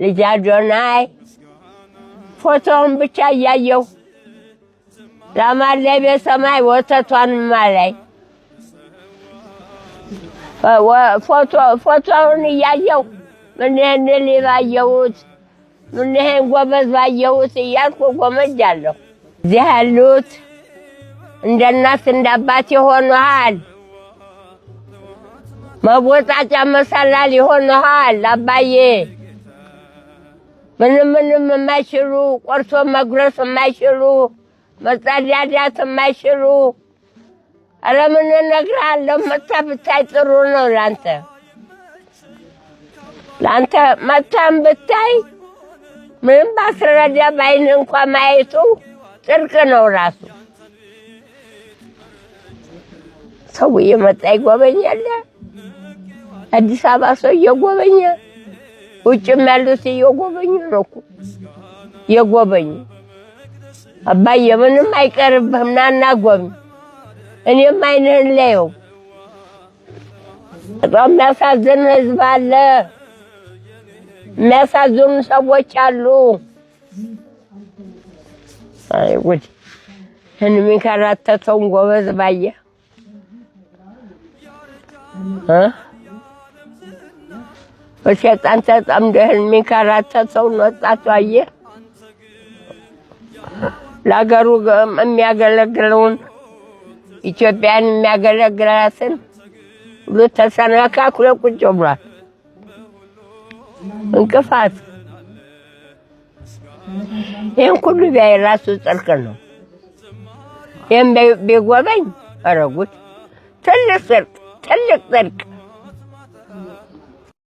ልጃዶናይ ፎቶውን ብቻ እያየሁ ላማለቤ ሰማይ ወተቷን ማላይ ፎቶውን እያየሁ ምን ባየሁት ምን ጎበዝ ባየሁት እያልኩ ጎመጃለሁ። እዚህ ያሉት እንደ እናት እንደ አባት ይሆኑሃል። መቦጣጫ መሰላል ይሆኑሃል አባዬ። ምንም የማይችሉ ቆርሶ መጉረስ የማይችሉ መጸዳዳት የማይችሉ ኧረ ምን እነግርሃለሁ። መተህ ብታይ ጥሩ ነው ለአንተ መተህም ብታይ ምንም ባስረዳ ባይንህ እንኳን ማየቱ ጽድቅ ነው ራሱ። ሰው እየመጣ ይጎበኛል። አዲስ አበባ ሰው እየጎበኘ ውጭም ያሉት እየጎበኙ ነው እኮ እየጎበኙ። አባዬ ምንም አይቀርብህም ናና ጎብኝ። እኔም አይንህን ላየው። በጣም የሚያሳዝን ህዝብ አለ። የሚያሳዝኑ ሰዎች አሉ። አይ ጉድ! የሚንከራተተውን ጎበዝ ባየ በሸጣን ተጠምደህ የሚንከራተተውን ወጣቱ አየህ። ለሀገሩ የሚያገለግለውን ኢትዮጵያን የሚያገለግላትን ሁሉ ተሰነካክሎ ቁጭ ብሏል። እንቅፋት ይህን ሁሉ ቢያይ ራሱ ጽድቅ ነው። ይህን ቢጎበኝ ኧረ ጉድ! ትልቅ ጽድቅ